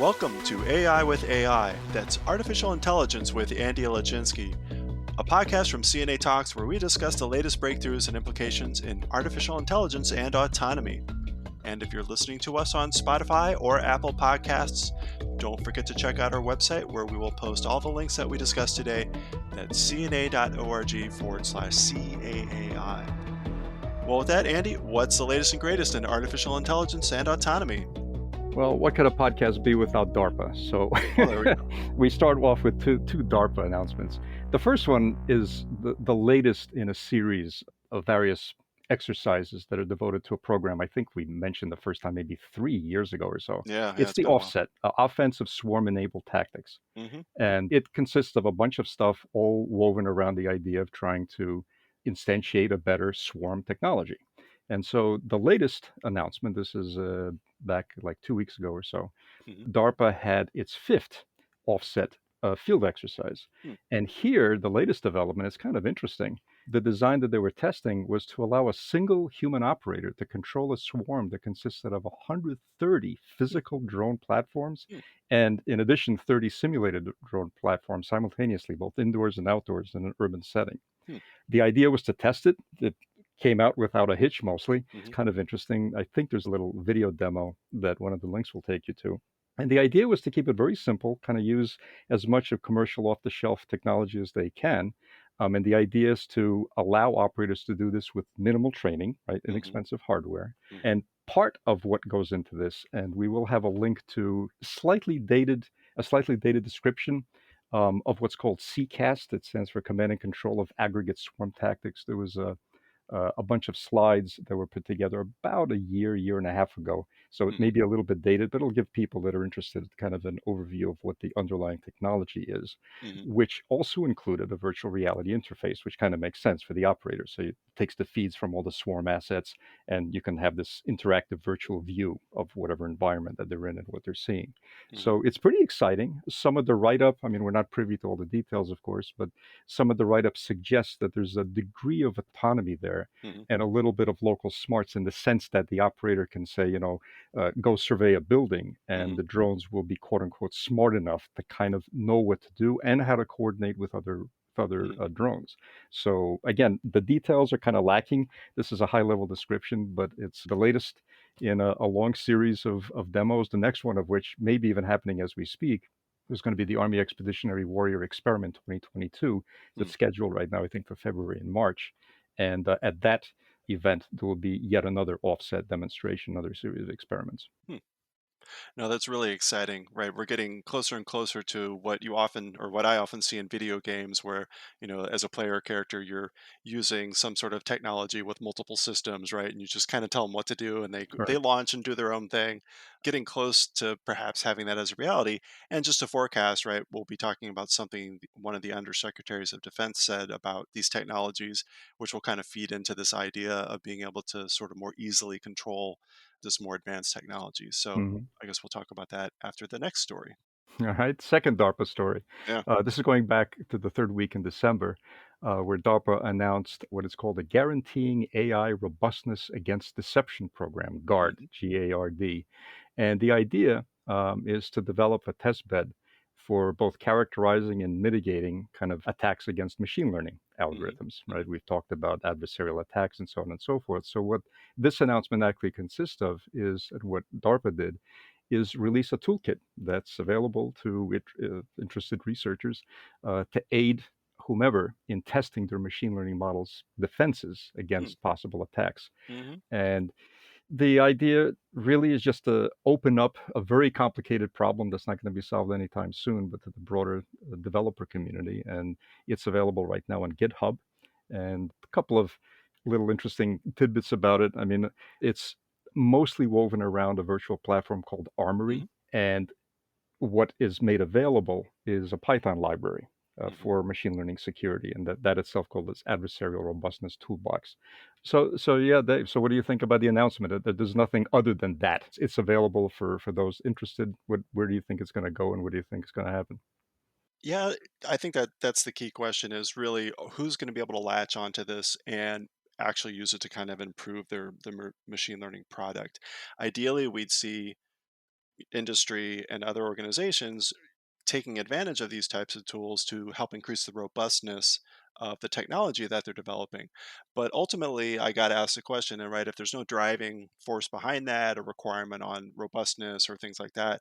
Welcome to AI with AI, that's Artificial Intelligence with Andy Laczynski, a podcast from CNA Talks where we discuss the latest breakthroughs and implications in artificial intelligence and autonomy. And if you're listening to us on Spotify or Apple Podcasts, don't forget to check out our website where we will post all the links that we discussed today. That's cna.org/CAAI. Well, with that, Andy, what's the latest and greatest in artificial intelligence and autonomy? Well, what could a podcast be without DARPA? So Well, there we go. we start off with two DARPA announcements. The first one is the latest in a series of various exercises that are devoted to a program I think we mentioned the first time maybe 3 years ago or so. Yeah, It's it's the been a while. OFFSET, Offensive Swarm-Enabled Tactics. Hmm. And it consists of a bunch of stuff all woven around the idea of trying to instantiate a better swarm technology. And so the latest announcement, this is back like 2 weeks ago or so, Hmm. DARPA had its fifth offset field exercise. Hmm. And here, the latest development is kind of interesting. The design that they were testing was to allow a single human operator to control a swarm that consisted of 130 physical drone platforms, Hmm. and in addition, 30 simulated drone platforms simultaneously, both indoors and outdoors in an urban setting. Hmm. The idea was to test it. It came out without a hitch mostly. It's Hmm. kind of interesting. I think there's a little video demo that one of the links will take you to. And the idea was to keep it very simple, kind of use as much of commercial off the shelf technology as they can. And the idea is to allow operators to do this with minimal training, right? Hmm. Inexpensive hardware. Hmm. And part of what goes into this, and we will have a link to a slightly dated description of what's called CCAST. It stands for Command and Control of Aggregate Swarm Tactics. There was a bunch of slides that were put together about a year and a half ago. So it may Hmm. be a little bit dated, but it'll give people that are interested kind of an overview of what the underlying technology is, Hmm. which also included a virtual reality interface, which kind of makes sense for the operator. So it takes the feeds from all the swarm assets, and you can have this interactive virtual view of whatever environment that they're in and what they're seeing. Hmm. So it's pretty exciting. Some of the write-up, I mean, we're not privy to all the details, of course, but some of the write-ups suggest that there's a degree of autonomy there Hmm. and a little bit of local smarts in the sense that the operator can say, go survey a building, Hmm. and the drones will be quote unquote smart enough to kind of know what to do and how to coordinate with other Hmm. drones. So again, the details are kind of lacking. This is a high level description, but it's the latest in a long series of demos. The next one of which may be even happening as we speak. There's going to be the Army Expeditionary Warrior Experiment 2022 that's Hmm. scheduled right now, I think, for February and March. And at that event, there will be yet another offset demonstration, another series of experiments. Hmm. No, that's really exciting, right? We're getting closer and closer to what you often, or what I often see in video games, where, as a player character, you're using some sort of technology with multiple systems, right? And you just kind of tell them what to do, and they Right. launch and do their own thing. Getting close to perhaps having that as a reality, and just to forecast, right? We'll be talking about something one of the undersecretaries of defense said about these technologies, which will kind of feed into this idea of being able to sort of more easily control this more advanced technology. So Mhm. I guess we'll talk about that after the next story. All right. Second DARPA story. Yeah. This is going back to the third week in December, where DARPA announced what is called a Guaranteeing AI Robustness Against Deception program, GARD, Mhm. GARD. And the idea is to develop a test bed for both characterizing and mitigating kind of attacks against machine learning Mhm. algorithms, right? Mhm. We've talked about adversarial attacks and so on and so forth. So, what this announcement actually consists of is, and what DARPA did, is release a toolkit that's available to interested researchers to aid whomever in testing their machine learning models' defenses Mm. against possible attacks. Mhm. And the idea really is just to open up a very complicated problem that's not going to be solved anytime soon, but to the broader developer community. And it's available right now on GitHub. And a couple of little interesting tidbits about it. I mean, it's mostly woven around a virtual platform called Mhm. Armory. And what is made available is a Python library Mhm. for machine learning security, and that itself called this adversarial robustness toolbox. So yeah, Dave. So what do you think about the announcement? That there's nothing other than that. It's available for those interested. Where do you think it's going to go, and what do you think is going to happen? Yeah, I think that that's the key question is really who's going to be able to latch onto this and actually use it to kind of improve their machine learning product. Ideally, we'd see industry and other organizations taking advantage of these types of tools to help increase the robustness of the technology that they're developing. But ultimately, I got to ask the question, and right, if there's no driving force behind that, a requirement on robustness or things like that,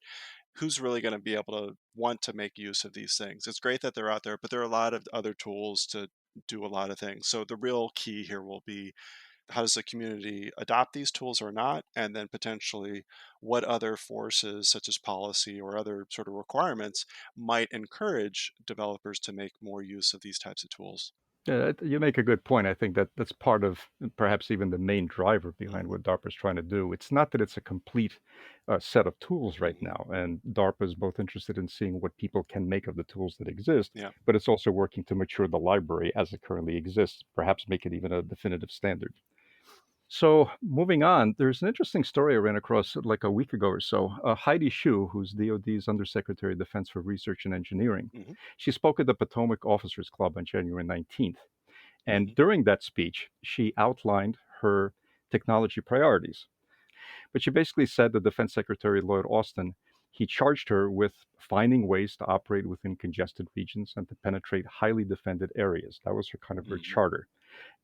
who's really going to be able to want to make use of these things? It's great that they're out there, but there are a lot of other tools to do a lot of things. So the real key here will be, how does the community adopt these tools or not? And then potentially what other forces, such as policy or other sort of requirements, might encourage developers to make more use of these types of tools. Yeah, you make a good point. I think that that's part of perhaps even the main driver behind Hmm. what DARPA is trying to do. It's not that it's a complete set of tools right Hmm. now, and DARPA is both interested in seeing what people can make of the tools that exist, Yeah. but it's also working to mature the library as it currently exists, perhaps make it even a definitive standard. So moving on, there's an interesting story I ran across like a week ago or so. Heidi Shue, who's DoD's Undersecretary of Defense for Research and Engineering, Hmm. she spoke at the Potomac Officers Club on January 19th. Hmm. And during that speech, she outlined her technology priorities. But she basically said that Defense Secretary Lloyd Austin, he charged her with finding ways to operate within congested regions and to penetrate highly defended areas. That was her kind of her Hmm. charter.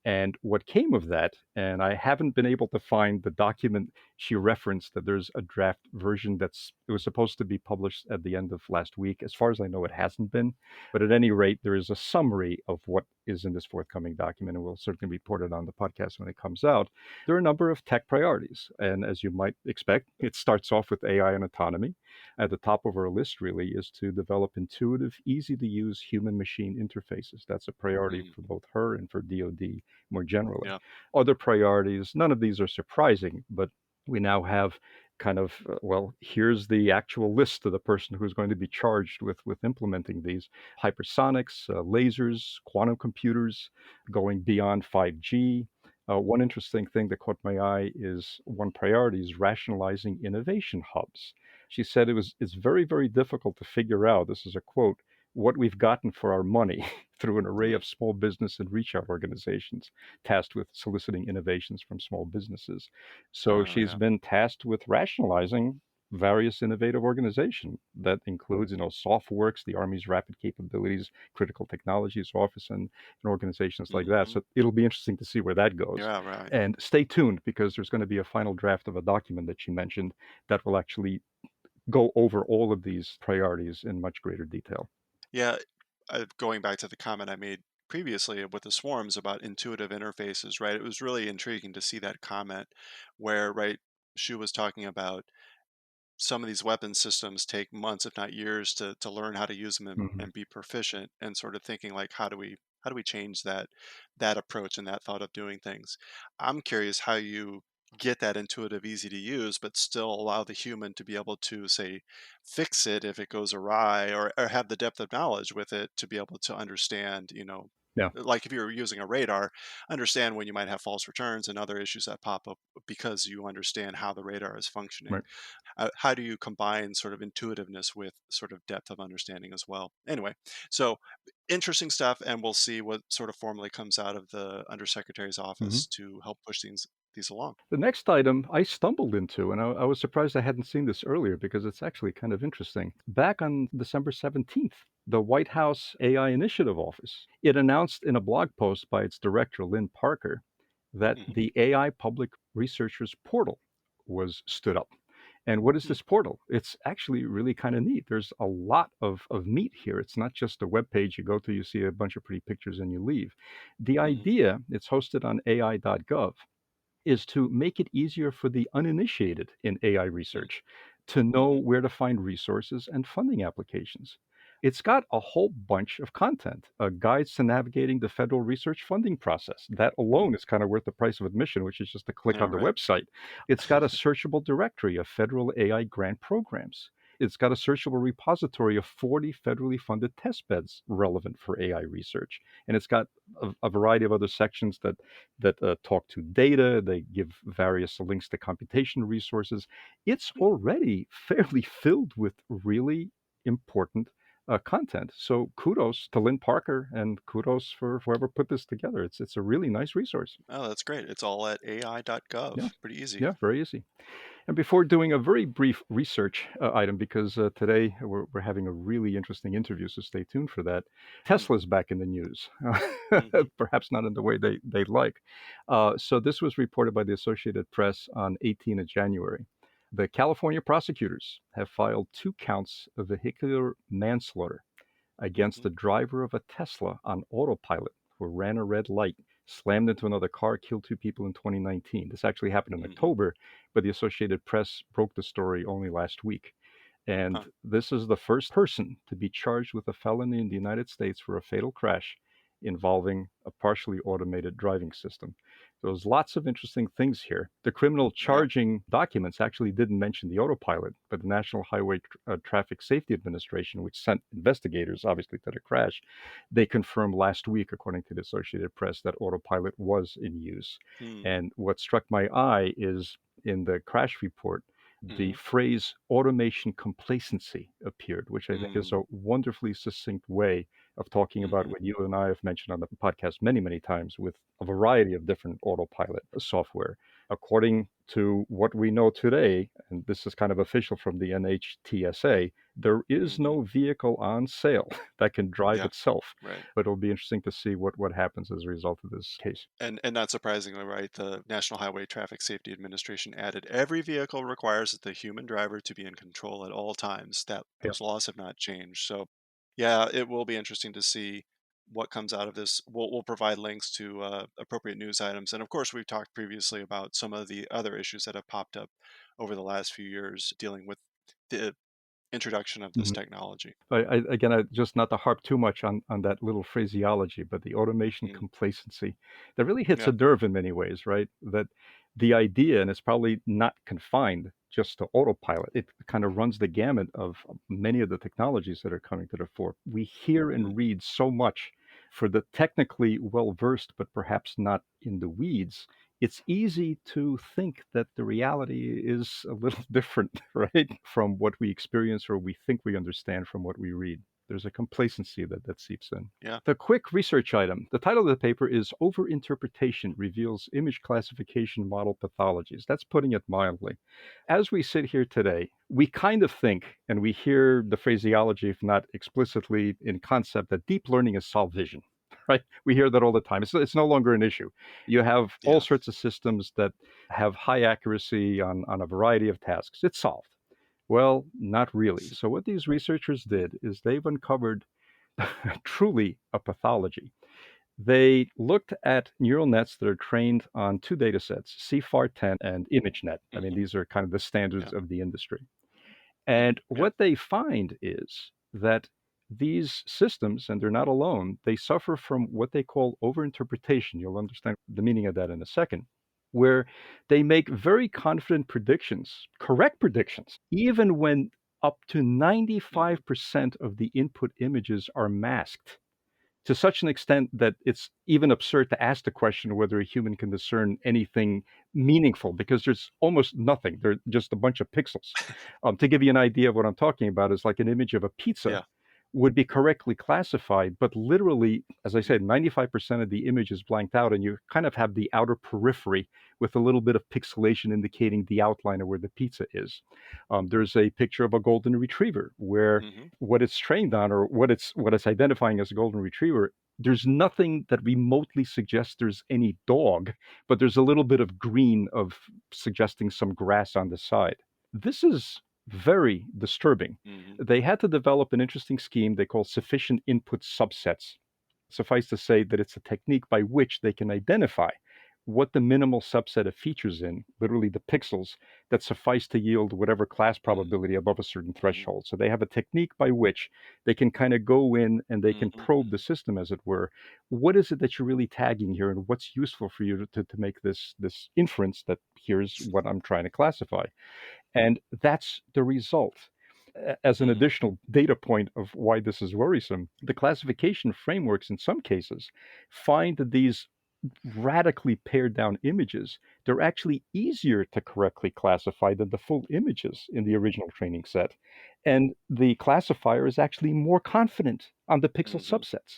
And what came of that, and I haven't been able to find the document she referenced, that there's a draft version it was supposed to be published at the end of last week. As far as I know, it hasn't been. But at any rate, there is a summary of what is in this forthcoming document, and we'll certainly report it on the podcast when it comes out. There are a number of tech priorities. And as you might expect, it starts off with AI and autonomy. At the top of our list, really, is to develop intuitive, easy to use human machine interfaces. That's a priority Hmm. for both her and for DoD more generally. Yeah. Other priorities, none of these are surprising, but we now have kind of, well, here's the actual list of the person who's going to be charged with implementing these hypersonics, lasers, quantum computers, going beyond 5G. One interesting thing that caught my eye is one priority is rationalizing innovation hubs. She said it's very, very difficult to figure out, this is a quote, what we've gotten for our money through an array Hmm. of small business and reach out organizations tasked with soliciting innovations from small businesses. So Oh, she's yeah. been tasked with rationalizing various innovative organization that includes, SoftWorks, the Army's Rapid Capabilities, Critical Technologies Office, and organizations like that. Hmm. So it'll be interesting to see where that goes. Yeah, right. And stay tuned because there's going to be a final draft of a document that she mentioned that will actually go over all of these priorities in much greater detail. Yeah, going back to the comment I made previously with the swarms about intuitive interfaces, right? It was really intriguing to see that comment where, right, Shu was talking about some of these weapon systems take months, if not years, to learn how to use them Mhm. and be proficient, and sort of thinking like, how do we change that approach and that thought of doing things? I'm curious how you get that intuitive, easy to use, but still allow the human to be able to say fix it if it goes awry, or have the depth of knowledge with it to be able to understand, Yeah, like if you're using a radar, understand when you might have false returns and other issues that pop up because you understand how the radar is functioning. right. How do you combine sort of intuitiveness with sort of depth of understanding as well? Anyway, so interesting stuff, and we'll see what sort of formally comes out of the undersecretary's Mhm. office to help push these along. The next item I stumbled into, and I was surprised I hadn't seen this earlier because it's actually kind of interesting. Back on December 17th, the White House AI Initiative Office, it announced in a blog post by its director, Lynn Parker, that Hmm. the AI Public Researchers Portal was stood up. And what is this portal? It's actually really kind of neat. There's a lot of meat here. It's not just a web page you go to, you see a bunch of pretty pictures, and you leave. The Hmm. idea, it's hosted on AI.gov, is to make it easier for the uninitiated in AI research to know Hmm. where to find resources and funding applications. It's got a whole bunch of content, guides to navigating the federal research funding process. That alone is kind of worth the price of admission, which is just a click Yeah, on the right. website. It's got a searchable directory of federal AI grant programs. It's got a searchable repository of 40 federally funded test beds relevant for AI research. And it's got a variety of other sections that talk to data. They give various links to computation resources. It's already fairly filled with really important content. So kudos to Lynn Parker and kudos for whoever put this together. It's a really nice resource. Oh, that's great. It's all at Yeah, ai.gov. Pretty easy. yeah, very easy. And before doing a very brief research item, because today we're having a really interesting interview, so stay tuned for that. Hmm. Tesla's back in the news, Hmm. perhaps not in the way they like. So this was reported by the Associated Press on 18th of January. The California prosecutors have filed 2 counts of vehicular manslaughter against Hmm. the driver of a Tesla on autopilot who ran a red light, slammed into another car, killed 2 people in 2019. This actually happened in Hmm. October, but the Associated Press broke the story only last week. And Huh. this is the first person to be charged with a felony in the United States for a fatal crash involving a partially automated driving system. So there's lots of interesting things here. The criminal Yeah. charging documents actually didn't mention the autopilot, but the National Highway Traffic Safety Administration, which sent investigators obviously to the crash, they confirmed last week, according to the Associated Press, that autopilot was in use. Hmm. And what struck my eye is in the crash report, the Hmm. phrase automation complacency appeared, which I think is Hmm. a wonderfully succinct way of talking about Hmm. what you and I have mentioned on the podcast many, many times with a variety of different autopilot software. According to what we know today, and this is kind of official from the NHTSA, there is Hmm. no vehicle on sale that can drive Yeah. itself. Right. But it'll be interesting to see what happens as a result of this case. And not surprisingly, right, the National Highway Traffic Safety Administration added every vehicle requires the human driver to be in control at all times. That Yeah. those laws have not changed. So, yeah, it will be interesting to see what comes out of this. We'll provide links to appropriate news items, and of course, we've talked previously about some of the other issues that have popped up over the last few years dealing with the introduction of this Mhm. technology. Again, just not to harp too much on that little phraseology, but the automation Mm, complacency that really hits yeah. a nerve in many ways, right? That the idea, and it's probably not confined just to autopilot, it kind of runs the gamut of many of the technologies that are coming to the fore. We hear Mm, and read so much for the technically well versed, but perhaps not in the weeds. It's easy to think that the reality is a little different, right, from what we experience or we think we understand from what we read. There's a complacency that seeps in. yeah. The quick research item. The title of the paper is Overinterpretation Reveals Image Classification Model Pathologies. That's putting it mildly. As we sit here today, we kind of think, and we hear the phraseology, if not explicitly in concept, that deep learning is solved vision. Right? We hear that all the time. It's no longer an issue. You have all Yeah. sorts of systems that have high accuracy on a variety of tasks. It's solved. Well, not really. So, what these researchers Mm, did is they've uncovered truly a pathology. They looked at neural nets that are trained on 2 data sets, CFAR10 and ImageNet. I mean, mhm, these are kind of the yeah. standards of the industry. Mm, And yeah. what they find is that these systems, and they're not alone, they suffer from what they call overinterpretation. You'll understand the meaning of that in a second, where they make very confident predictions, correct predictions, even when up to Mhm. 95% of the input images are masked to such an extent that it's even absurd to ask the question whether a human can discern anything meaningful because there's almost nothing. They're just a bunch of pixels. To give you an idea of what I'm talking about, is like an image of a pizza Yeah. would be correctly classified, but literally, as I Mm, said, 95% of the image is blanked out, and you kind of have the outer periphery with a little bit of pixelation indicating the outline of where the pizza is. There's a picture of a golden retriever where mhm. what it's trained on, or what it's identifying as a golden retriever, there's nothing that remotely suggests there's any dog, but there's a little bit of green of suggesting some grass on the side. This is very disturbing. Mhm. They had to develop an interesting scheme they call sufficient input subsets. Suffice to say that it's a technique by which they can identify what the minimal subset of features in, literally the pixels, that suffice to yield whatever class Mm, probability above a certain mhm. threshold. So they have a technique by which they can kind of go in and they can Mhm, probe the mhm. system, as it were. What is it that you're really tagging here, and what's useful for you to make this inference that here's what I'm trying to classify? And that's the result. As an Mhm. additional data point of why this is worrisome, the classification frameworks in some cases find that these radically pared down images, they're actually easier to correctly classify than the full images in the original training set. And the classifier is actually more confident on the pixel Hmm. subsets.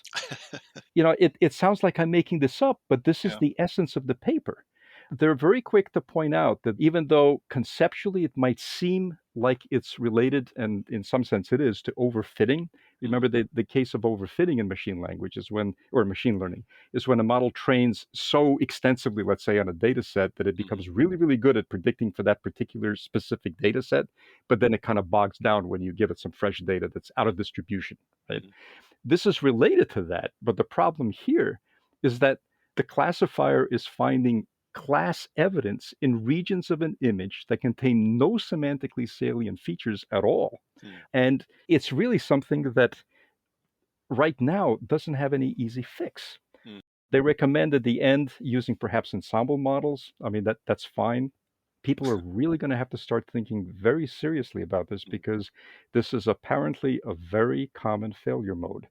It sounds like I'm making this up, but this is Yeah. the essence of the paper. They're very quick to point out that even though conceptually it might seem like it's related, and in some sense it is, to overfitting. Hmm. Remember the case of overfitting in machine language is when, or machine learning, is when a model trains so extensively, let's say, on a data set that it Hmm. becomes really, really good at predicting for that particular specific data set, but then it kind of bogs down when you give it some fresh data that's out of distribution, right? Hmm. This is related to that, but the problem here is that the classifier is finding class evidence in regions of an image that contain no semantically salient features at all. Hmm. And it's really something that right now doesn't have any easy fix. Hmm. They recommend at the end using perhaps ensemble models. I mean, that's fine. People are really going to have to start thinking very seriously about this, Hmm. because this is apparently a very common failure mode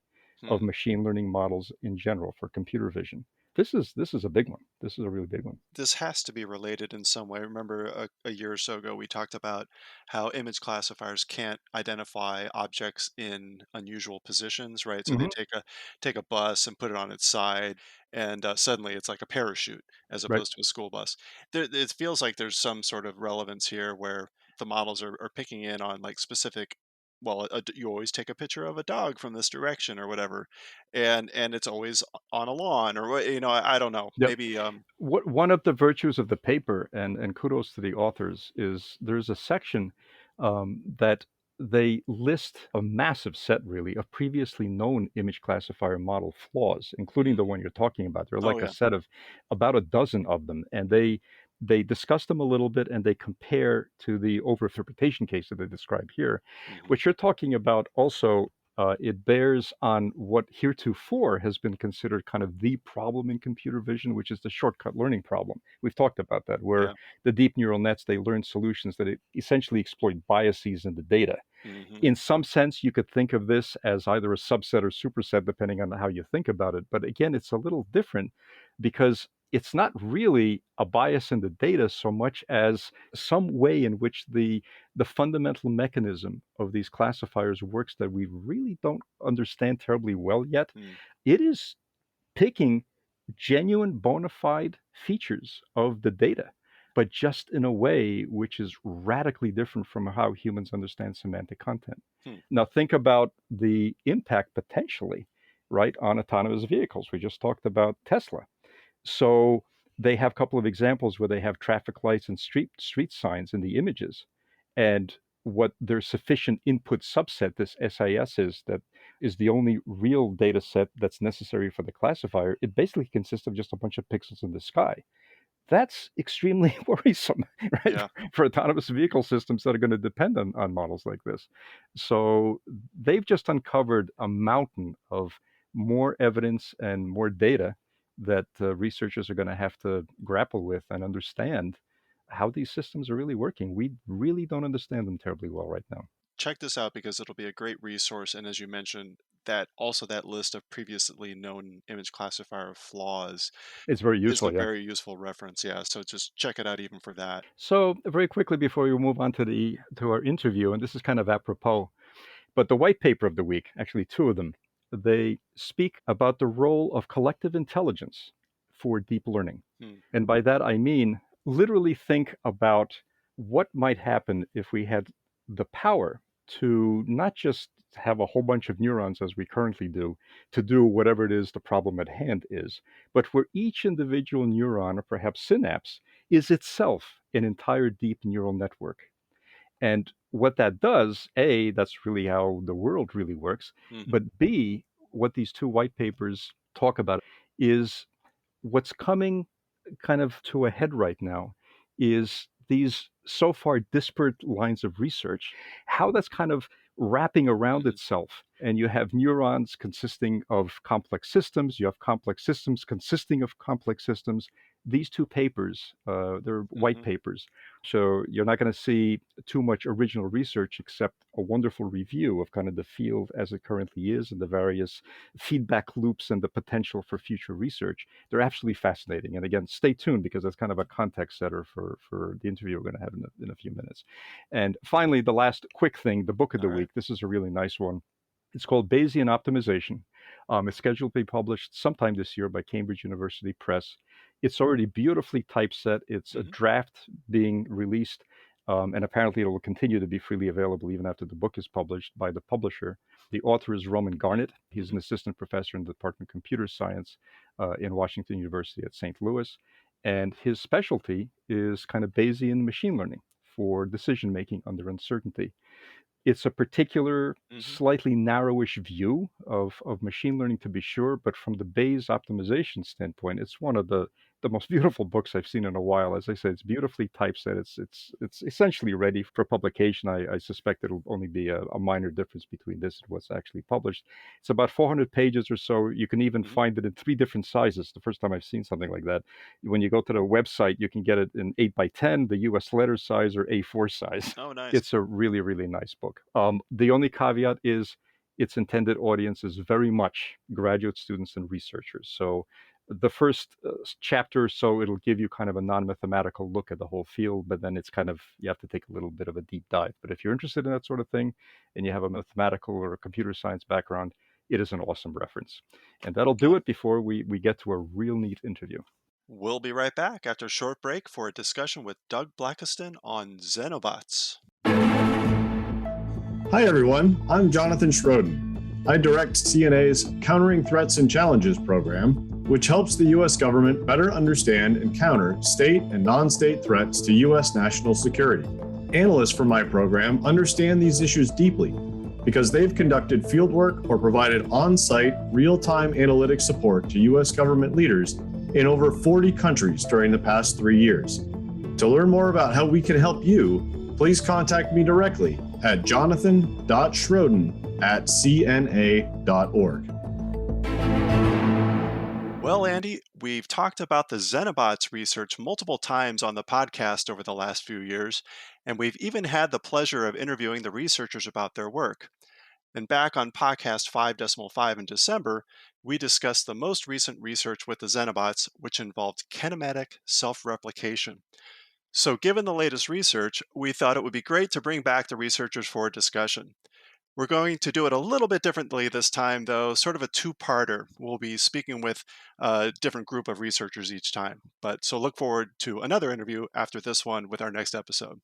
of Hmm. machine learning models in general for computer vision. This is a big one. This is a really big one. This has to be related in some way. Remember a year or so ago, we talked about how image classifiers can't identify objects in unusual positions, right? So they Hmm. take a bus and put it on its side, and suddenly it's like a parachute as Right. opposed to a school bus. It feels like there's some sort of relevance here where the models are picking in on like specific. Well, you always take a picture of a dog from this direction or whatever, and it's always on a lawn or what, I don't know. Yep. Maybe What one of the virtues of the paper, and kudos to the authors, is there's a section that they list a massive set, really, of previously known image classifier model flaws, including the Mhm. one you're talking about. There are Oh, like a yeah. set of about a dozen of them, and they discuss them a little bit, and they compare to the overinterpretation case that they describe here. Mhm. What you're talking about also, it bears on what heretofore has been considered kind of the problem in computer vision, which is the shortcut learning problem. We've talked about that, where Yeah. the deep neural nets, they learn solutions that essentially exploit biases in the data. Mhm. In some sense, you could think of this as either a subset or superset, depending on how you think about it. But again, it's a little different because it's not really a bias in the data so much as some way in which the fundamental mechanism of these classifiers works that we really don't understand terribly well yet. Mm. It is picking genuine bona fide features of the data, but just in a way which is radically different from how humans understand semantic content. Hmm. Now, think about the impact potentially, right, on autonomous vehicles. We just talked about Tesla. So they have a couple of examples where they have traffic lights and street signs in the images. And what their sufficient input subset, this SIS, is that is the only real data set that's necessary for the classifier. It basically consists of just a bunch of pixels in the sky. That's extremely worrisome, right? Yeah. For autonomous vehicle systems that are going to depend on models like this. So they've just uncovered a mountain of more evidence and more data that researchers are going to have to grapple with and understand how these systems are really working. We really don't understand them terribly well right now. Check this out because it'll be a great resource. And as you mentioned, that list of previously known image classifier flaws It's very is a useful, yeah. very useful reference. Yeah. So just check it out even for that. So very quickly before we move on to the to our interview, and this is kind of apropos, but the white paper of the week, actually two of them, they speak about the role of collective intelligence for deep learning. Hmm. And by that, I mean literally think about what might happen if we had the power to not just have a whole bunch of neurons as we currently do to do whatever it is the problem at hand is, but where each individual neuron or perhaps synapse is itself an entire deep neural network. And what that does, A, that's really how the world really works. Hmm. But B, what these two white papers talk about is what's coming kind of to a head right now is these so far disparate lines of research, how that's kind of wrapping around Hmm. itself. And you have neurons consisting of complex systems, you have complex systems consisting of complex systems. These two papers, they're white Mm-hmm. papers. So you're not going to see too much original research except a wonderful review of kind of the field as it currently is and the various feedback loops and the potential for future research. They're absolutely fascinating. And again, stay tuned because that's kind of a context setter for the interview we're going to have in a few minutes. And finally, the last quick thing, the book of All the right. week. This is a really nice one. It's called Bayesian Optimization. It's scheduled to be published sometime this year by Cambridge University Press. It's already beautifully typeset. It's a Mm-hmm. draft being released, and apparently it will continue to be freely available even after the book is published by the publisher. The author is Roman Garnett. He's Mm-hmm. an assistant professor in the Department of Computer Science in Washington University at St. Louis. And his specialty is kind of Bayesian machine learning for decision making under uncertainty. It's a particular, Mm-hmm. slightly narrowish view of machine learning, to be sure, but from the Bayes optimization standpoint, it's one of the most beautiful books I've seen in a while. As I said, it's beautifully typeset. It's essentially ready for publication. I suspect it'll only be a minor difference between this and what's actually published. It's about 400 pages or so. You can even Mm-hmm. find it in three different sizes. The first time I've seen something like that. When you go to the website, you can get it in 8 by 10, the US letter size, or A4 size. Oh, nice. It's a really, really nice book. The only caveat is its intended audience is very much graduate students and researchers. So the first chapter or so, it'll give you kind of a non-mathematical look at the whole field, but then it's kind of, you have to take a little bit of a deep dive. But if you're interested in that sort of thing and you have a mathematical or a computer science background, it is an awesome reference. And that'll do it before we get to a real neat interview. We'll be right back after a short break for a discussion with Doug Blackiston on xenobots. Hi, everyone. I'm Jonathan Schroden. I direct CNA's Countering Threats and Challenges program, which helps the U.S. government better understand and counter state and non-state threats to U.S. national security. Analysts from my program understand these issues deeply because they've conducted fieldwork or provided on-site, real-time analytic support to U.S. government leaders in over 40 countries during the past 3 years. To learn more about how we can help you, please contact me directly at jonathan.schroden@cna.org. Well, Andy, we've talked about the xenobots research multiple times on the podcast over the last few years, and we've even had the pleasure of interviewing the researchers about their work. And back on podcast 5.5 in December, we discussed the most recent research with the xenobots, which involved kinematic self-replication. So given the latest research, we thought it would be great to bring back the researchers for a discussion. We're going to do it a little bit differently this time, though, sort of a two-parter. We'll be speaking with a different group of researchers each time. So look forward to another interview after this one with our next episode.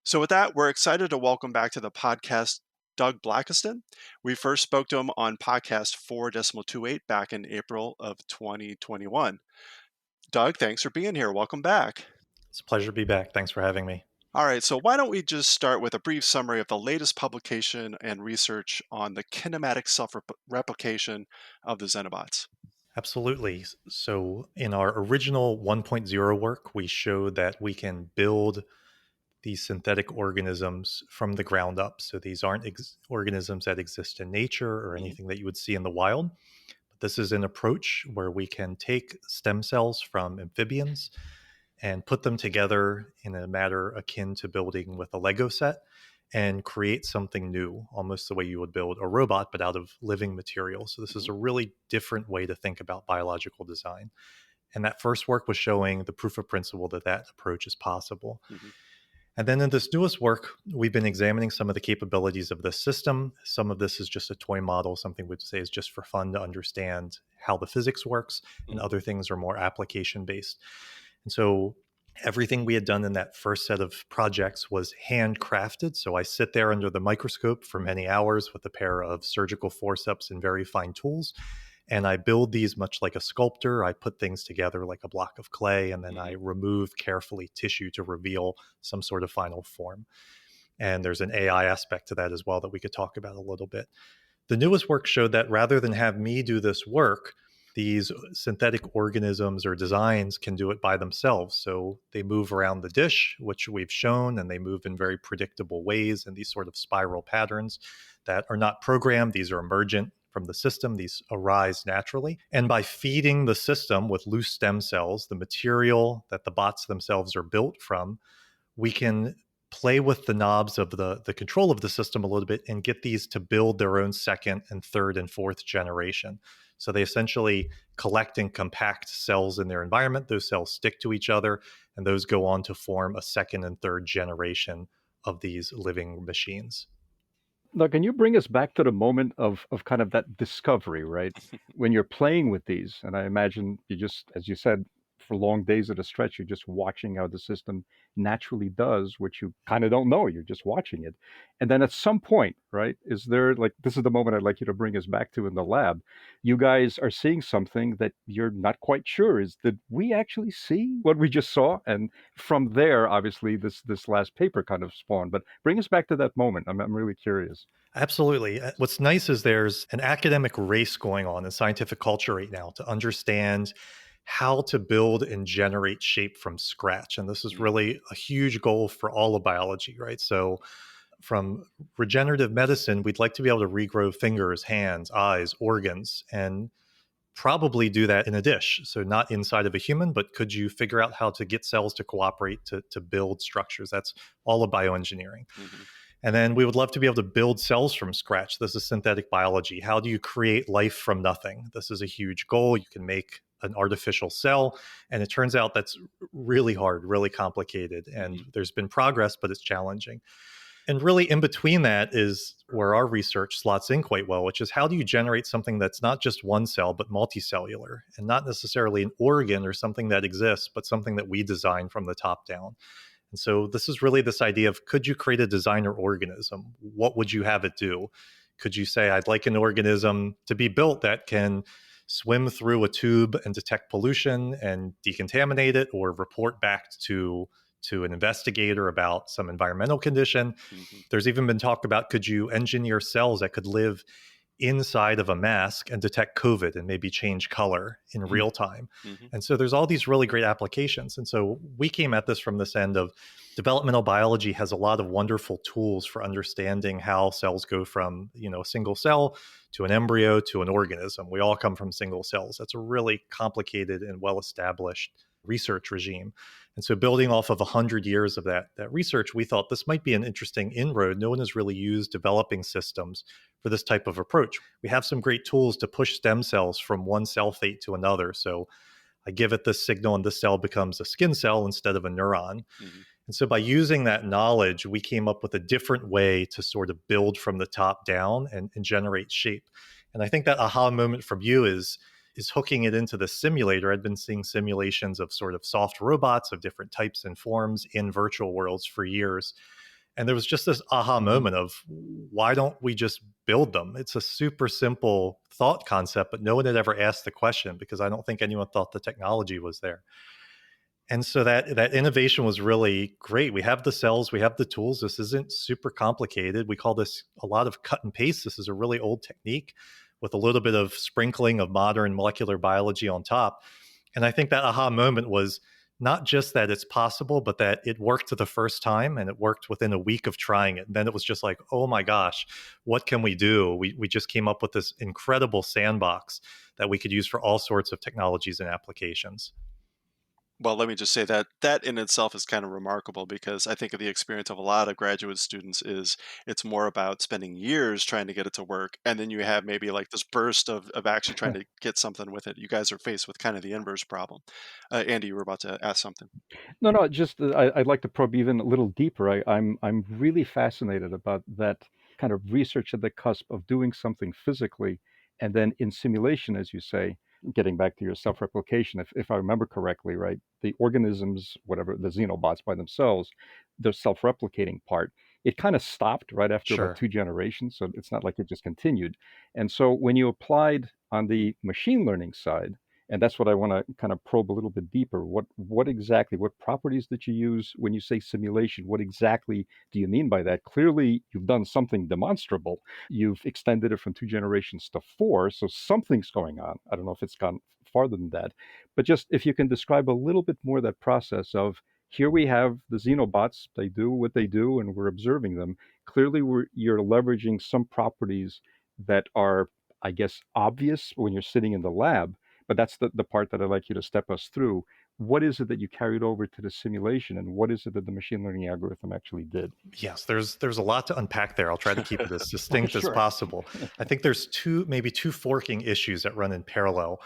So with that, we're excited to welcome back to the podcast Doug Blackiston. We first spoke to him on podcast 4.28 back in April of 2021. Doug, thanks for being here. Welcome back. It's a pleasure to be back. Thanks for having me. All right, so why don't we just start with a brief summary of the latest publication and research on the kinematic self-replication of the xenobots? Absolutely. So in our original 1.0 work, we showed that we can build these synthetic organisms from the ground up. So these aren't organisms that exist in nature or anything that you would see in the wild. But this is an approach where we can take stem cells from amphibians and put them together in a matter akin to building with a Lego set and create something new, almost the way you would build a robot, but out of living material. So this is a really different way to think about biological design. And that first work was showing the proof of principle that that approach is possible. Mm-hmm. And then in this newest work, we've been examining some of the capabilities of this system. Some of this is just a toy model, something we'd say is just for fun to understand how the physics works, and other things are more application-based. And so everything we had done in that first set of projects was handcrafted. So I sit there under the microscope for many hours with a pair of surgical forceps and very fine tools. And I build these much like a sculptor. I put things together like a block of clay, and then I remove carefully tissue to reveal some sort of final form. And there's an AI aspect to that as well that we could talk about a little bit. The newest work showed that rather than have me do this work, these synthetic organisms or designs can do it by themselves. So they move around the dish, which we've shown, and they move in very predictable ways in these sort of spiral patterns that are not programmed. These are emergent from the system. These arise naturally. And by feeding the system with loose stem cells, the material that the bots themselves are built from, we can play with the knobs of the control of the system a little bit and get these to build their own second and third and fourth generation. So they essentially collect and compact cells in their environment. Those cells stick to each other, and those go on to form a second and third generation of these living machines. Now, can you bring us back to the moment of kind of that discovery, right? When you're playing with these, and I imagine you just, as you said, for long days at a stretch, you're just watching how the system naturally does, which you kind of don't know. You're just watching it. And then at some point, right, is there like, this is the moment I'd like you to bring us back to in the lab. You guys are seeing something that you're not quite sure is, did we actually see what we just saw? And from there, obviously, this last paper kind of spawned. But bring us back to that moment. I'm really curious. Absolutely. What's nice is there's an academic race going on in scientific culture right now to understand how to build and generate shape from scratch. And this is really a huge goal for all of biology, right? So from regenerative medicine, we'd like to be able to regrow fingers, hands, eyes, organs, and probably do that in a dish. So not inside of a human, but could you figure out how to get cells to cooperate to build structures? That's all of bioengineering. Mm-hmm. And then we would love to be able to build cells from scratch. This is synthetic biology. How do you create life from nothing? This is a huge goal. You can make an artificial cell, and it turns out that's really hard, really complicated. And there's been progress, but it's challenging. And really in between that is where our research slots in quite well, which is how do you generate something that's not just one cell, but multicellular, and not necessarily an organ or something that exists, but something that we design from the top down. And so this is really this idea of, could you create a designer organism? What would you have it do? Could you say, I'd like an organism to be built that can swim through a tube and detect pollution and decontaminate it, or report back to an investigator about some environmental condition. Mm-hmm. There's even been talk about, could you engineer cells that could live inside of a mask and detect COVID and maybe change color in real time. Mm-hmm. And so there's all these really great applications. And so we came at this from this end of developmental biology has a lot of wonderful tools for understanding how cells go from, a single cell to an embryo to an organism. We all come from single cells. That's a really complicated and well-established research regime. And so building off of 100 years of that research, we thought this might be an interesting inroad. No one has really used developing systems for this type of approach. We have some great tools to push stem cells from one cell fate to another. So I give it this signal and this cell becomes a skin cell instead of a neuron. Mm-hmm. And so by using that knowledge, we came up with a different way to sort of build from the top down and generate shape. And I think that aha moment from you is hooking it into the simulator. I'd been seeing simulations of sort of soft robots of different types and forms in virtual worlds for years. And there was just this aha moment of, why don't we just build them? It's a super simple thought concept, but no one had ever asked the question because I don't think anyone thought the technology was there. And so that innovation was really great. We have the cells, we have the tools. This isn't super complicated. We call this a lot of cut and paste. This is a really old technique with a little bit of sprinkling of modern molecular biology on top. And I think that aha moment was not just that it's possible, but that it worked the first time, and it worked within a week of trying it. And then it was just like, oh my gosh, what can we do? We just came up with this incredible sandbox that we could use for all sorts of technologies and applications. Well, let me just say that in itself is kind of remarkable, because I think of the experience of a lot of graduate students is it's more about spending years trying to get it to work. And then you have maybe like this burst of actually trying to get something with it. You guys are faced with kind of the inverse problem. Andy, you were about to ask something. No, just I'd like to probe even a little deeper. I'm really fascinated about that kind of research at the cusp of doing something physically and then in simulation, as you say, getting back to your self-replication, if I remember correctly, right, the organisms, whatever, the xenobots by themselves, the self-replicating part, it kind of stopped right after about 2 generations. So it's not like it just continued. And so when you applied on the machine learning side, and that's what I want to kind of probe a little bit deeper. What exactly, what properties did you use when you say simulation? What exactly do you mean by that? Clearly, you've done something demonstrable. You've extended it from 2 generations to 4, so something's going on. I don't know if it's gone farther than that, but just if you can describe a little bit more that process of, here we have the xenobots, they do what they do, and we're observing them. Clearly, you're leveraging some properties that are I guess, obvious when you're sitting in the lab, but that's the part that I'd like you to step us through. What is it that you carried over to the simulation, and what is it that the machine learning algorithm actually did? Yes, there's a lot to unpack there. I'll try to keep it as Oh, succinct as sure. possible. I think there's maybe two forking issues that run in parallel.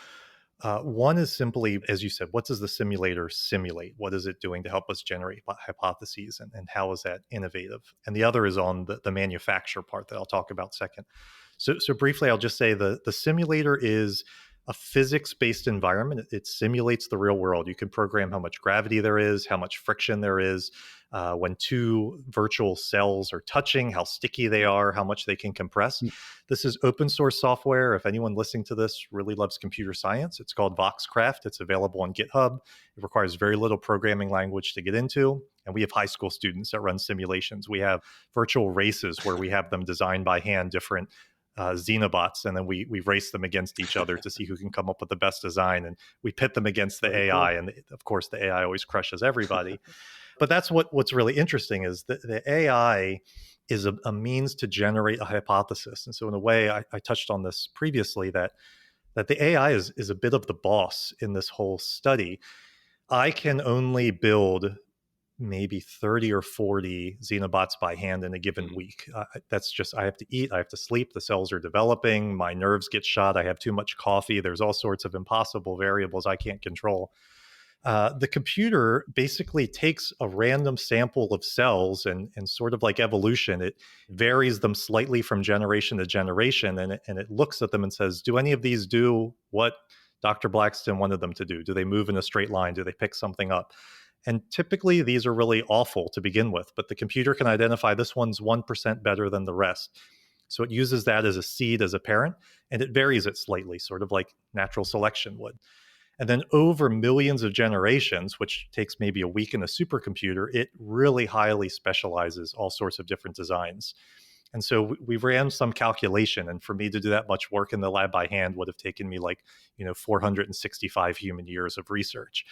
One is simply, as you said, what does the simulator simulate? What is it doing to help us generate hypotheses, and how is that innovative? And the other is on the manufacture part that I'll talk about second. So briefly, I'll just say the simulator is a physics-based environment. It simulates the real world. You can program how much gravity there is, how much friction there is, when two virtual cells are touching, how sticky they are, how much they can compress. This is open source software. If anyone listening to this really loves computer science, it's called Voxcraft. It's available on GitHub. It requires very little programming language to get into. And we have high school students that run simulations. We have virtual races where we have them design by hand different Xenobots, and then we race them against each other to see who can come up with the best design, and we pit them against the Very AI, cool. and of course the AI always crushes everybody. But that's what's really interesting is that the AI is a means to generate a hypothesis. And so in a way, I touched on this previously, that the AI is a bit of the boss in this whole study. I can only build maybe 30 or 40 xenobots by hand in a given week. That's just, I have to eat, I have to sleep, the cells are developing, my nerves get shot, I have too much coffee, there's all sorts of impossible variables I can't control. The computer basically takes a random sample of cells, and sort of like evolution, it varies them slightly from generation to generation, and it looks at them and says, do any of these do what Dr. Blackiston wanted them to do? Do they move in a straight line? Do they pick something up? And typically these are really awful to begin with, but the computer can identify this one's 1% better than the rest. So it uses that as a seed, as a parent, and it varies it slightly, sort of like natural selection would. And then over millions of generations, which takes maybe a week in a supercomputer, it really highly specializes all sorts of different designs. And so we ran some calculation, and for me to do that much work in the lab by hand would have taken me 465 human years of research.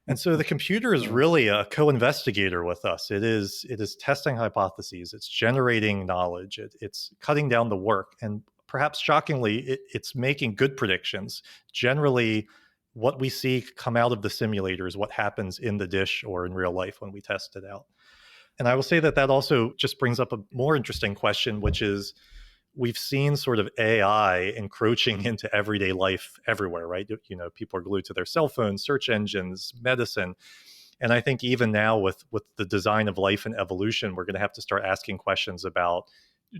And so the computer is really a co-investigator with us. It is testing hypotheses. It's generating knowledge. It's cutting down the work. And perhaps shockingly, it's making good predictions. Generally, what we see come out of the simulator is what happens in the dish or in real life when we test it out. And I will say that also just brings up a more interesting question, which is, we've seen sort of AI encroaching into everyday life everywhere, right? People are glued to their cell phones, search engines, medicine. And I think even now with the design of life and evolution, we're going to have to start asking questions about,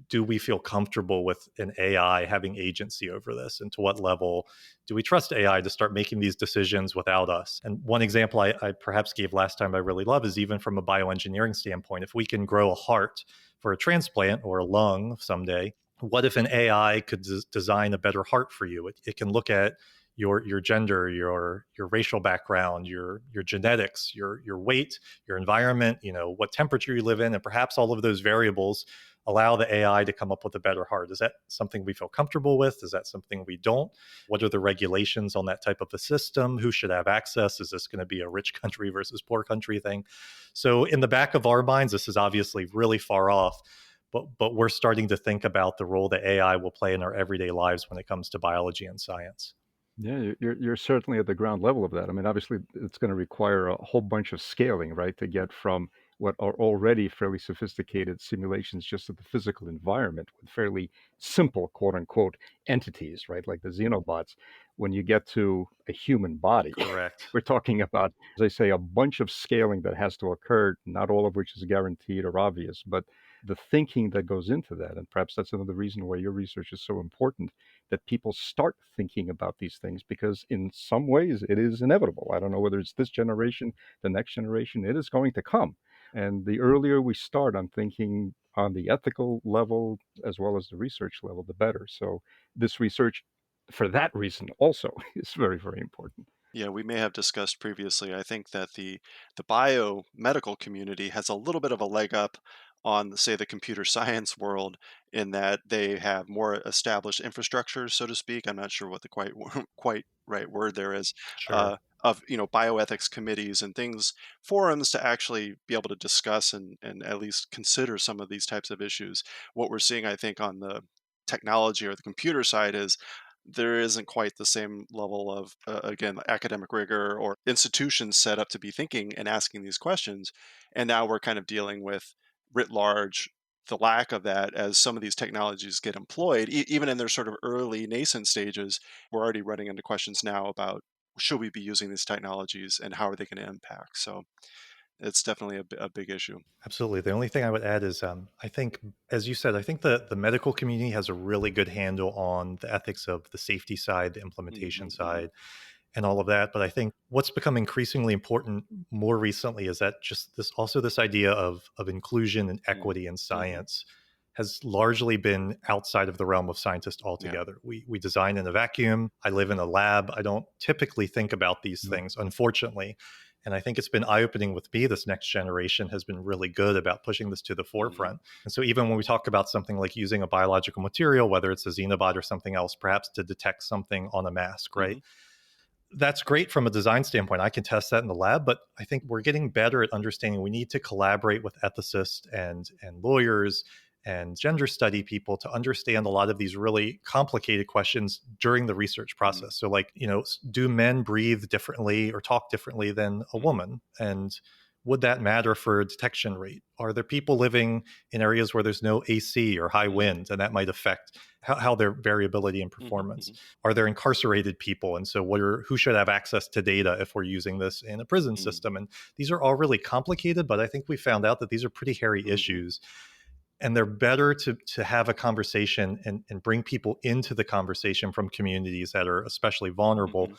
do we feel comfortable with an AI having agency over this? And to what level do we trust AI to start making these decisions without us? And one example I perhaps gave last time I really love is, even from a bioengineering standpoint, if we can grow a heart for a transplant or a lung someday, what if an AI could design a better heart for you? It can look at your gender, your racial background, your genetics, your weight, your environment, what temperature you live in, and perhaps all of those variables allow the AI to come up with a better heart. Is that something we feel comfortable with? Is that something we don't? What are the regulations on that type of a system? Who should have access? Is this going to be a rich country versus poor country thing? So in the back of our minds, this is obviously really far off, but we're starting to think about the role that AI will play in our everyday lives when it comes to biology and science. Yeah, you're certainly at the ground level of that. I mean, obviously, it's going to require a whole bunch of scaling, right, to get from what are already fairly sophisticated simulations just of the physical environment with fairly simple, quote unquote, entities, right, like the xenobots. When you get to a human body, Correct. we're talking about, as I say, a bunch of scaling that has to occur, not all of which is guaranteed or obvious, but the thinking that goes into that. And perhaps that's another reason why your research is so important, that people start thinking about these things, because in some ways it is inevitable. I don't know whether it's this generation, the next generation, it is going to come. And the earlier we start on thinking on the ethical level as well as the research level, the better. So this research, for that reason, also is very, very important. Yeah, we may have discussed previously. I think that the biomedical community has a little bit of a leg up on, say, the computer science world, in that they have more established infrastructure, so to speak. I'm not sure what the quite right word there is, Sure. of bioethics committees and things, forums to actually be able to discuss and at least consider some of these types of issues. What we're seeing, I think, on the technology or the computer side is there isn't quite the same level of, again, academic rigor or institutions set up to be thinking and asking these questions. And now we're kind of dealing with writ large the lack of that as some of these technologies get employed, even in their sort of early nascent stages. We're already running into questions now about should we be using these technologies and how are they going to impact? So it's definitely a big issue. Absolutely. The only thing I would add is I think, as you said, I think the medical community has a really good handle on the ethics of the safety side, the implementation side, and all of that. But I think what's become increasingly important more recently is that just this idea of inclusion and equity in science has largely been outside of the realm of scientists altogether. We design in a vacuum. I live in a lab. I don't typically think about these things, unfortunately. And I think it's been eye-opening with me. This next generation has been really good about pushing this to the forefront. And so even when we talk about something like using a biological material, whether it's a xenobot or something else, perhaps to detect something on a mask, right? That's great from a design standpoint. I can test that in the lab, but I think we're getting better at understanding we need to collaborate with ethicists and lawyers and gender study people to understand a lot of these really complicated questions during the research process. So like, do men breathe differently or talk differently than a woman? And would that matter for detection rate? Are there people living in areas where there's no AC or high wind, and that might affect how their variability in performance? Are there incarcerated people? And so who should have access to data if we're using this in a prison system? And these are all really complicated, but I think we found out that these are pretty hairy issues. And they're better to have a conversation and bring people into the conversation from communities that are especially vulnerable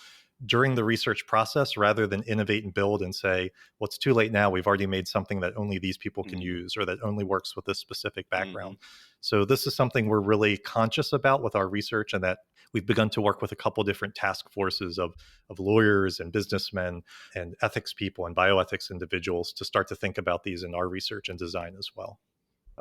during the research process, rather than innovate and build and say, well, it's too late now. We've already made something that only these people can use or that only works with this specific background. So this is something we're really conscious about with our research, and that we've begun to work with a couple different task forces of lawyers and businessmen and ethics people and bioethics individuals to start to think about these in our research and design as well.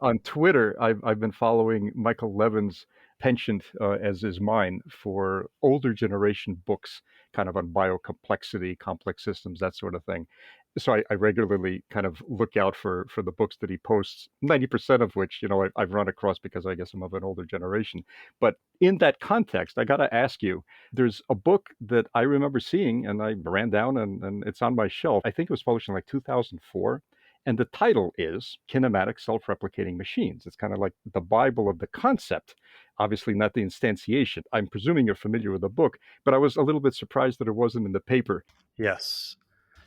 On Twitter, I've been following Michael Levin's penchant, as is mine, for older generation books, kind of on biocomplexity, complex systems, that sort of thing. So I regularly kind of look out for the books that he posts, 90% of which, I've run across because I guess I'm of an older generation. But in that context, I got to ask you, there's a book that I remember seeing and I ran down and it's on my shelf. I think it was published in like 2004. And the title is Kinematic Self-Replicating Machines. It's kind of like the Bible of the concept, obviously not the instantiation. I'm presuming you're familiar with the book, but I was a little bit surprised that it wasn't in the paper. Yes.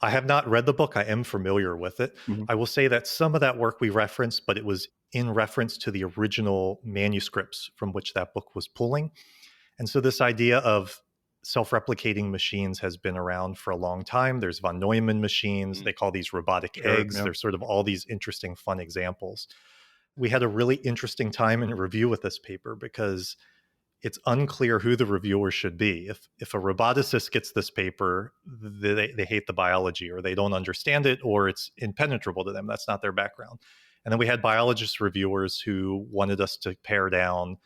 I have not read the book. I am familiar with it. I will say that some of that work we referenced, but it was in reference to the original manuscripts from which that book was pulling. And so this idea of self-replicating machines has been around for a long time. There's von Neumann machines. They call these robotic eggs. Yeah. There's sort of all these interesting, fun examples. We had a really interesting time in review with this paper because it's unclear who the reviewer should be. If a roboticist gets this paper, they hate the biology, or they don't understand it, or it's impenetrable to them. That's not their background. And then we had biologist reviewers who wanted us to pare down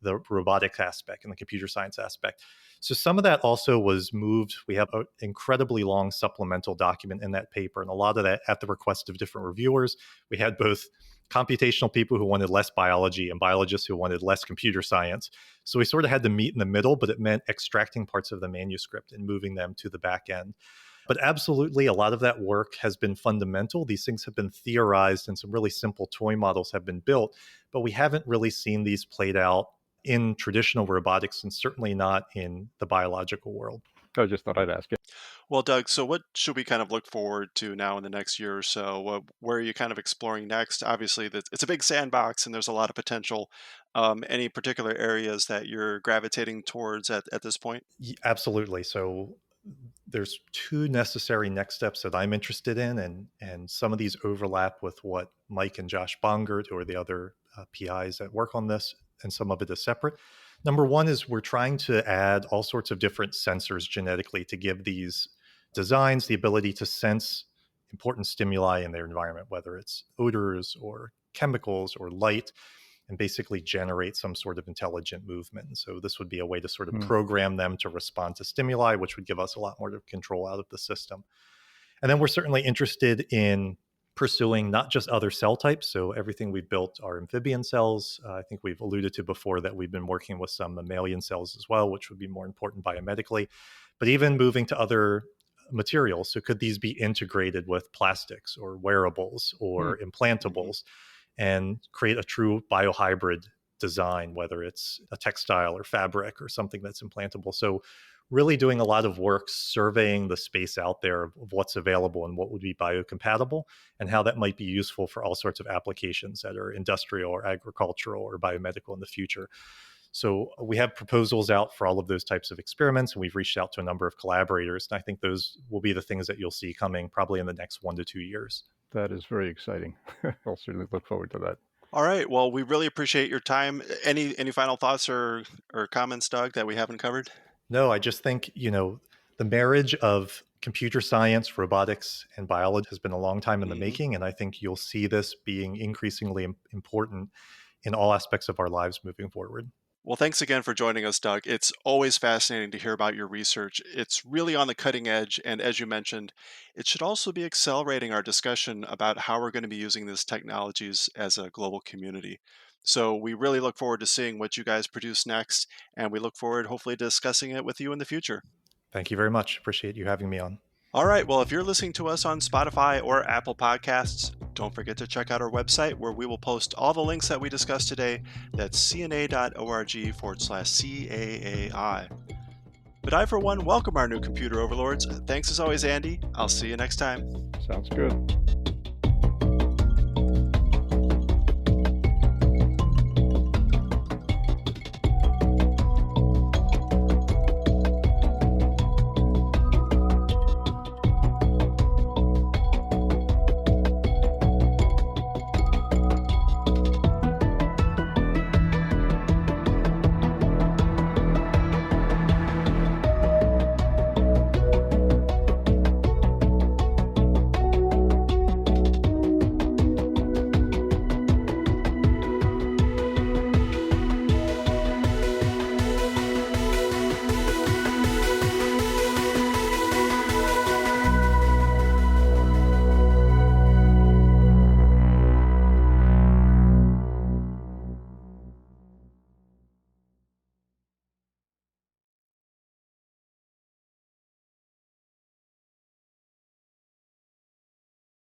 the robotics aspect and the computer science aspect. So some of that also was moved. We have an incredibly long supplemental document in that paper, and a lot of that at the request of different reviewers. We had both computational people who wanted less biology and biologists who wanted less computer science. So we sort of had to meet in the middle, but it meant extracting parts of the manuscript and moving them to the back end. But absolutely, a lot of that work has been fundamental. These things have been theorized and some really simple toy models have been built, but we haven't really seen these played out in traditional robotics, and certainly not in the biological world. I just thought I'd ask you. Well, Doug, so what should we kind of look forward to now in the next year or so? Where are you kind of exploring next? Obviously, it's a big sandbox and there's a lot of potential. Any particular areas that you're gravitating towards at this point? Absolutely. So there's two necessary next steps that I'm interested in, and some of these overlap with what Mike and Josh Bongert, who are the other PIs that work on this, and some of it is separate. Number one is we're trying to add all sorts of different sensors genetically to give these designs the ability to sense important stimuli in their environment, whether it's odors or chemicals or light, and basically generate some sort of intelligent movement. And so this would be a way to sort of program them to respond to stimuli, which would give us a lot more control out of the system. And then we're certainly interested in pursuing not just other cell types. So everything we've built are amphibian cells. I think we've alluded to before that we've been working with some mammalian cells as well, which would be more important biomedically, but even moving to other materials. So could these be integrated with plastics or wearables or implantables and create a true biohybrid design, whether it's a textile or fabric or something that's implantable? So really doing a lot of work surveying the space out there of what's available and what would be biocompatible and how that might be useful for all sorts of applications that are industrial or agricultural or biomedical in the future. So we have proposals out for all of those types of experiments, and we've reached out to a number of collaborators. And I think those will be the things that you'll see coming probably in the next 1 to 2 years. That is very exciting. I'll certainly look forward to that. All right. Well, we really appreciate your time. Any final thoughts or comments, Doug, that we haven't covered? No, I just think, the marriage of computer science, robotics, and biology has been a long time in the making. And I think you'll see this being increasingly important in all aspects of our lives moving forward. Well, thanks again for joining us, Doug. It's always fascinating to hear about your research. It's really on the cutting edge. And as you mentioned, it should also be accelerating our discussion about how we're going to be using these technologies as a global community. So we really look forward to seeing what you guys produce next. And we look forward, hopefully, to discussing it with you in the future. Thank you very much. Appreciate you having me on. All right. Well, if you're listening to us on Spotify or Apple Podcasts, don't forget to check out our website where we will post all the links that we discussed today. That's cna.org/CAAI. But I, for one, welcome our new computer overlords. Thanks as always, Andy. I'll see you next time. Sounds good.